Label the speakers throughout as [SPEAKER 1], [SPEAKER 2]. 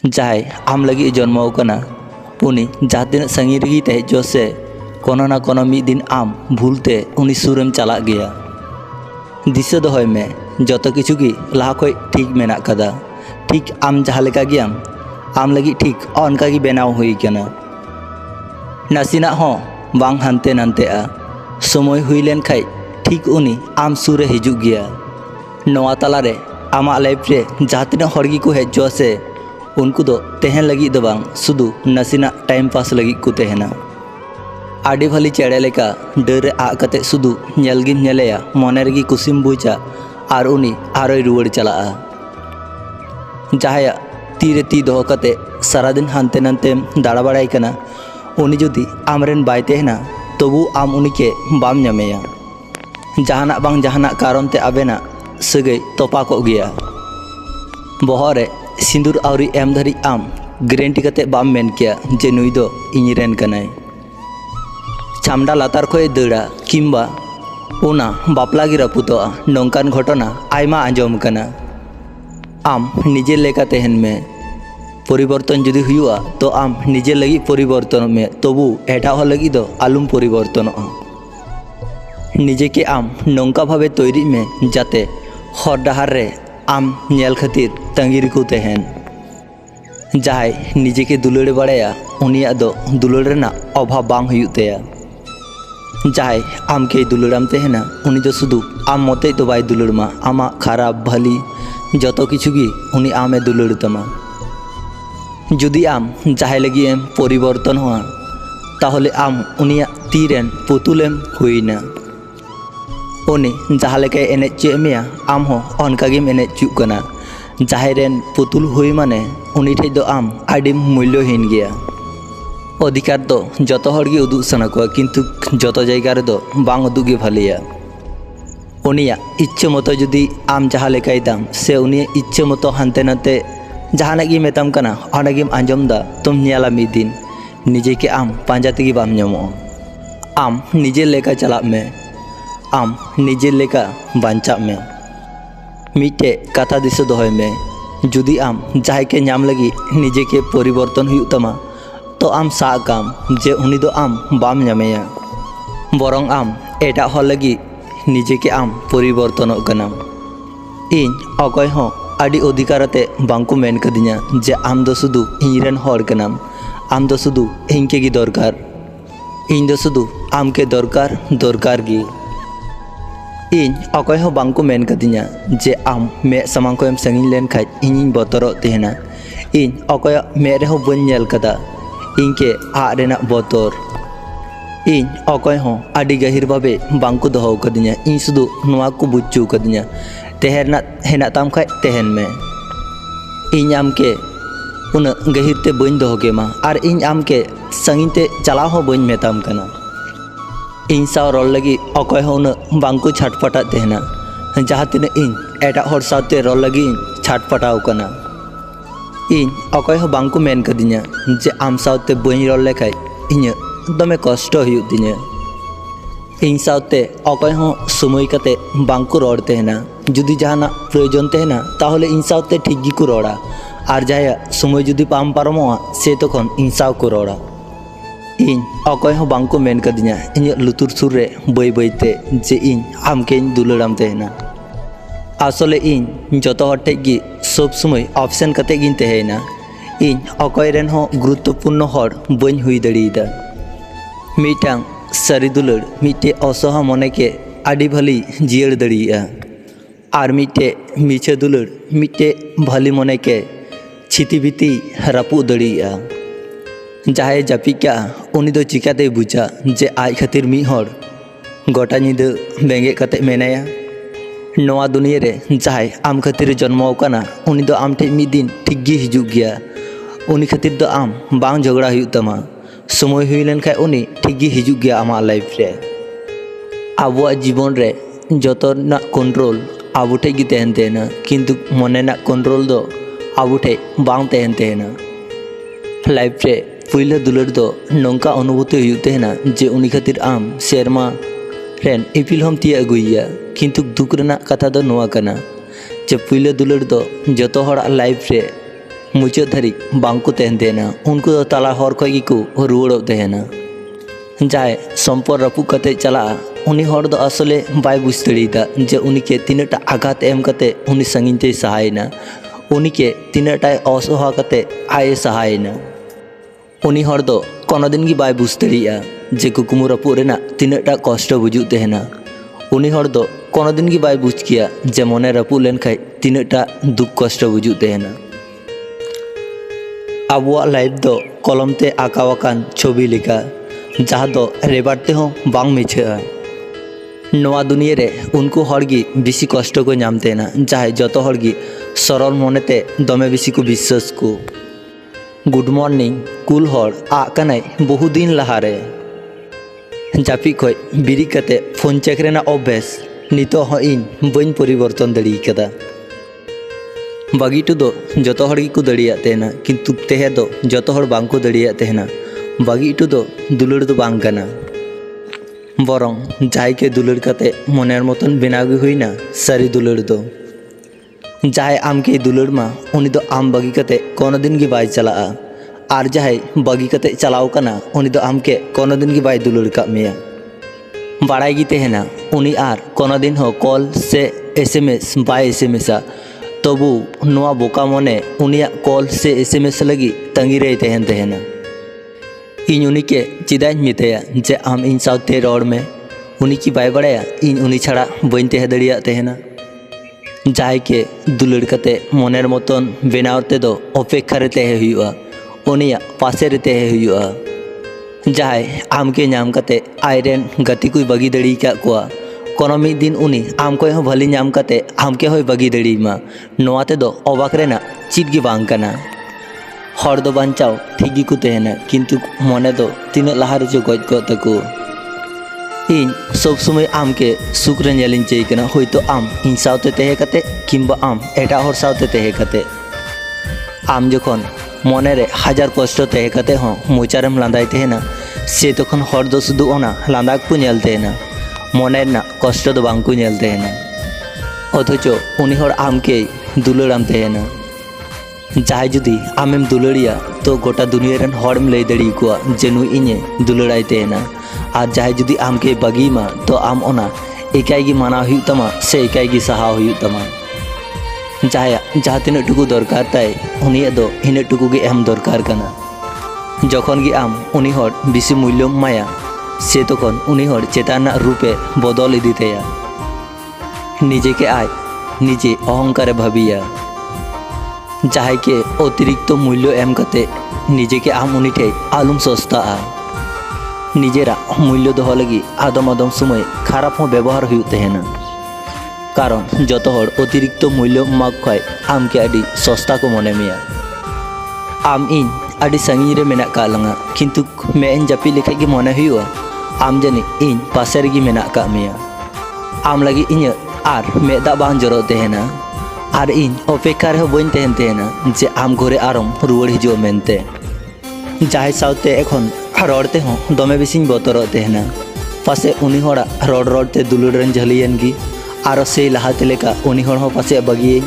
[SPEAKER 1] जहां आम लगी जन्म कना उनी जहाँ तीन संगी रही तहजो से कोनो ना कोनो मिद दिन आम भूलते उनी सुरेम चला गया। दिशा दोहय में जत किछु की लहा खय ठीक मेना कदा ठीक आम जहाँ लेका गियाम आम लगी ठीक अनका गी बेनाव हुई कना। नासिना हो बांग हानते नानतेआ समय हुई लेन खाय ठीक उनी आम सुरे हिजुग गया। नवा तालारे आमा लाइफ रे जहाँ तीना हड़गी को हेजो से उनको दो तेहन लगी दो बांग सुदु नासिना टाइम पास लगी को तेहना। आडी भली चेड़े लेका डर आ कते सुदु नेलगिन नेलेया मने रगी कुसिम बुझा और उनी आरोय रुवाड़ चलाआ। जहाया तीरे ती दोह कते सारा दिन हानते नानते दाड़ा बाड़ाई कना उनी जुदी आमरेन बाय तेहना तबु आम उनी के बाम ᱧᱟᱢᱮᱭᱟ। जहाना बांग जहाना कारण ते आबेना सगै तोपा को गया। बहरे सिंदूर आवरी एम धरी आम ग्रेंटी कते बाम मेन किया जे नुई दो इᱧरेन कनाय। छामडा लातार खय दड़ा किंबा उना बापला गी रापुतोआ नोंकान घटना आयमा आंजम कना। आम निजे लेका तेहन में परिवर्तन जुदी हुआ तो आम निजे लगी परिवर्तन में तबु एटा हो लगी दो आलुम परिवर्तनोआ। निजे के आम नोंका भावे तैरी में जाते हर डहार रे आम नेल खातिर तंगिर को तेहन। जहाय निजे के दुलड़ बाड़ाया उनिया दो दुलड़ रेना अभाव बांग हुयुग तया। जहाय आम के दुलड़ाम तेहना उनी दो सुदु आम मते तो बाय दुलड़मा आमा खराब भली जतो किछु गी उनी आमे दुलड़ तमा। जुदी आम जहाय लगी एम परिवर्तन हुआ ताहले आम उनिया तीरेन पुतुलेम हुईना। उनी जहाँ लेके एने चेमेया आम हो अनकागेम एने चुक कना। जहाय रेन पुतुल हुई माने उनी ठेज दो आम आडी मूल्यहीन गया। अधिकार दो जतो हर गे उदुग सना को किंतु जतो जायगा रे दो बांग उदुग गे भालिया। उनिया इच्छा मतो जुदी आम जहाँ लेकाय दाम से उनिया इच्छा मतो हानते नाते जहाना गी मेताम कना अनागेम आंजम दा तुम ᱧᱮᱞᱟ मिद दिन निजे के आम पांजा तेगी बाम ᱧᱟᱢᱚᱜᱼᱟ। आम निजे लेका चला में आम निजे लेका बांचा में मिटे कथा दिशा दोहय में जुदी आम जहाय के नाम लगी निजे के परिवर्तन हुई तमा तो आम साकाम जे उनी दो आम बाम ᱧᱟᱢᱮᱭᱟ बरং आम एटा हो लगी निजे के आम परिवर्तन कना। इन अकय हो आडी अधिकारते बांको मेन कदिnya जे आम दो सुदु इñरेन हर कनाम आम दो सुदु इनके गी दरकार इन दो सुदु आम के दरकार दरकार गी। इन अकय हो बांको मेन कदिnya जे आम मे सामांग को एम संगिन लेन खाय इñiñ बतरो तेहना। इन अकय मे रे हो बन नेल कदा इनके आ रेना बतर। इन अकय हो आडी गहिर भावे बांको दोहो कदिnya इन सुदु नोआ को बुच्चू कदिnya तेहरना हेना ताम खाय तेहन में। इन आम के उन गहिर ते बन दोहो के मा और इन आम के संगिन ते चला हो बन मेताम कना। इन साव रोल लगी अकय हो उन बांको छाटपटा तेहना जहाँ तीन इन एटा हर साथे रोल लगी छाटपटाव कना। इन अकय हो बांको मेन कदिnya जे आम साथे बन रोल लेखाय इᱧ दमे कष्ट हुयुग तिᱧा। इन साथे अकय हो समय कते बांको रोड़ तेहना जुदी जहाना प्रयोजन तेहना ताहले इन साथे ठीक गी को रोड़ा और जहाया समय जुदी पाम पारमोआ से तखन इन साव को रोड़ा। इन अकय हो बांको मेन कदिnya इᱧ लुतुर सुर रे बई बईते जे इन आमके दुलड़ाम तेहना। आसले इन जतो हर ठेज गी सब समय ऑप्शन कते गिन तेहना। इन अकय रेन हो गुरुत्वपूर्ण हर बन हुई दड़ीदा। मिटांग सारी दुलड़ मिटे असहा मने के आडी भली जियड़ दड़िया और मिटे मिछे दुलड़ मिटे भली मने के छिती बीती रापू दड़िया। जहाय जापिका उनी दो चिकाते बुझा जे आज खातिर मी हर गोटा निद बेंगे कते मेनाया। नवा दुनिया रे जहाय आम खातिर जन्म कना उनी दो आम ठे मिद दिन ठीक गी हिजुग गया। उनी खातिर दो आम बांग झगड़ा हुयुग तमा समय हुई लेन खाय उनी ठीक गी हिजुग गया आमा लाइफ रे। आबुआ जीवन रे जतो ना कंट्रोल आबु ठे गी तेहन तेहना किंतु मने ना कंट्रोल दो आबु ठे बांग तेहन तेहना। लाइफ रे पहले दुलड़ दो नौका अनुभूति हुयुग तेहना जे उनी खातिर आम सेरमा रेन इपिल हम तिया अगुइया किंतु दुख रेना कथा दो नोआ कना जे पहले दुलड़ दो जतो हर लाइफ रे मुचाद धारी बांको तहन तेना उनको दो तला हर खय गिको रुवाड़ो तेना जहां सम्पर रपू कते चला उनी हर दो असले बाय बुझ दड़ीदा जे उनीके तिनाटा आघात एम कते उनी संगीन ते सहायना उनीके तिनाटा असहा कते आय सहायना उनी हर दो कोनो दिन गी बाय बुझ दड़िया जे कुकुमु रपू रेना तिनाटा कष्ट बुझु तेना उनी हर दो कोनो दिन गी बाय बुझ किया जे मने रपू लेन खाय तिनाटा दुख कष्ट बुझु तेना आबुआ लाइफ दो कलम ते आकावाकान छवि लेका जहाँ दो रेबारते हो बांग मिछा नवा दुनिया रे उनको हड़गी बिसी कष्ट को नामतेना जहाँ जतो हड़गी सरल मोनेते दमे बिसी को विश्वास को गुड मॉर्निंग कुल हड़ आकनाय बहु दिन लहारे जापी खय बिरी कते फोन चेक रेना अभ्यास नितो हो इन बइन परिवर्तन दड़ी कदा बागी टू दो जतो हड़ को दड़िया तेना किंतु तेहे दो जतो हड़ बांग को दड़िया तेना बागी टू दो दुलड़ दो बांग कना बरंग जाय के दुलड़ कते मनेर मतन बेनागी हुईना सारी दुलड़ दो जाय आम के दुलड़ मा उनी दो आम बागी कते कोनो दिन गी बाय चला आर जाय बागी कते चलाव कना उनी दो आम के कोनो दिन गी बाय दुलड़ का मिया बाड़ाई गी तेहना उनी आर कोनो दिन हो कॉल से एसएमएस बाय एसएमएसा तबु नोआ बोका मने उनिया कॉल से एसएमएस लगी तंगी रे तेहन तेहना इन उनी के चिदाई मितेया जे आम इन साउते रोड में उनी की बाय बड़ाया इन उनी छाड़ा बइन तेह दड़िया तेहना जाय के दुलड़ कते मनेर मतन बेनावते दो अपेक्षा रे तेह हुआ उनिया पासे रे तेह हुआ जाय आम के नाम कते आयरेन गति कोई बगी दड़ी का कोआ कोनो मिद दिन उनी आम को भली नाम कते आम के होय बगी दड़ी मा नोआते दो अबाक रेना चित गी बांग कना हर दो बांचाओ ठीक गी को तेहना किंतु मने दो तीन लहा रे जो गज को तको इन सब समय आम के सुख रे नेलिन चेय कना होयतो आम इन सावते तेहे कते किंबा आम एटा हर सावते तेहे कते आम जखन मने रे हजार कष्ट तेहे कते हो मोचारेम लांदाय तेहना से तखन हर दो सुदु ओना लांदा को नेल तेहना मने ना कष्ट दो बांग को नेल तेहना अथचो उनी हर आम के दुलड़ाम तेहना जहां जुदी आमेम दुलड़िया तो गोटा दुनिया रेन हड़म लई दड़ी को जे नुई इने दुलड़ाई तेना और जहां जुदी आम के बगी मा तो आम ओना एकाई गी माना हुई तमा से एकाई गी सहा हुई तमा जहां तीन टुकु दरकार ताई उनिया दो इन टुकु गे एम दरकार कना जखन गी आम उनी हड़ बिसी मूल्य माया से तखन उनी हड़ चेताना रूपे बदल इदीतेया निजे के आय निजे अहंकारे भाबिया जहां के अतिरिक्त मूल्य एम कते निजे के आम उनी ठे आलुम सस्ता निजेरा मूल्य दोह लगी आदम आदम समय खराब हो व्यवहार हुई तेहना कारण जतो हड़ अतिरिक्त मूल्य माग खय आम के आदि सस्ता को मने मिया आम इन आदि संगी रे मेना का लंगा किंतु मे इन जापी लेखा गी मने हुआ आम जानी इन पासे रे गी मेना का मिया आम लगी इन आर मेदा बांग जरो तेहना आर इन अपेक्षा रे बइन तेहन तेहना जे आम घरे आरम रुवाड़ हिजो मेनते जाय सावते एखन रड़ते हो दमे बिसिन बतर तेहना पासे उनी हड़ा रड़ रड़ते दुलड़ रेन झलियन गी आरो से लहाते लेका उनी हड़ हो पासे बगिए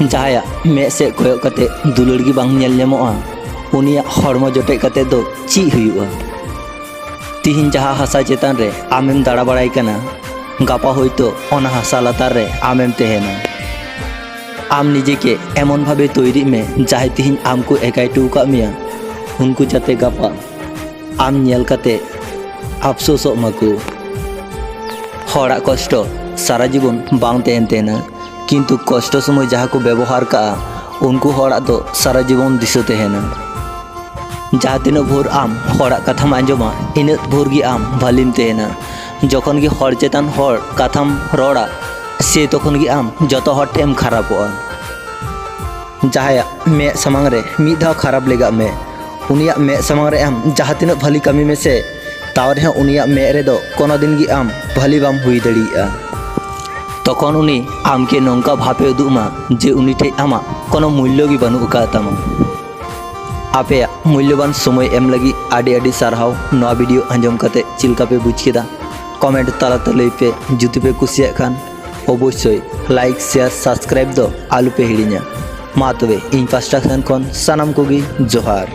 [SPEAKER 1] जहाया मे से कोयो कते दुलड़ गी बांग नेल नेमोआ उनिया हड़मो जटे कते दो ची हुआ तिहिन जहा हासा चेतान रे आमेम दाड़ा बड़ाई कना गापा होयतो ओना हासा लातार रे आमेम तेहना आम निजे के एमन भावे तैरी में जहां तिहिन आम को एकाई टुका मिया उनको जाते गापा आम नेल कते अफसोस माको हड़ा कष्ट सारा जीवन बांग तेहन तेना किंतु कष्ट समय जहाँ को व्यवहार का उनको हड़ा दो सारा जीवन दिशो तेहना जहाँ तीन भोर आम हड़ा कथाम आंजमा इन भोर गी आम भालिम तेहना जखन गी हड़ चेतान हड़ कथाम रड़ा से तखन गी आम जतो हड़ ठेम खराबोआ जहां मे समांग रे मिद धाव खराब लेगा मे उनिया मे समांग रे आम जहाँ तीन भली कमी में से तावरे उनिया मे रे दो कोनो दिन गी आम भली बाम हुई दड़िया तखन उनी आम के नौका भापे उदुमा जे उनी ठे आमा कोनो मूल्य गी बानु का तमा आपे मूल्यवान समय एम लगी आडी आडी सारहाव नवा वीडियो आंजम कते चिलका पे बुझ केदा कमेंट तालाते लई पे जुति पे कुसिया खान अवश्य लाइक शेयर सब्सक्राइब दो आलू पे हिड़िया मा तबे इन पास्टा सेन खन सानाम कोगी जोहार।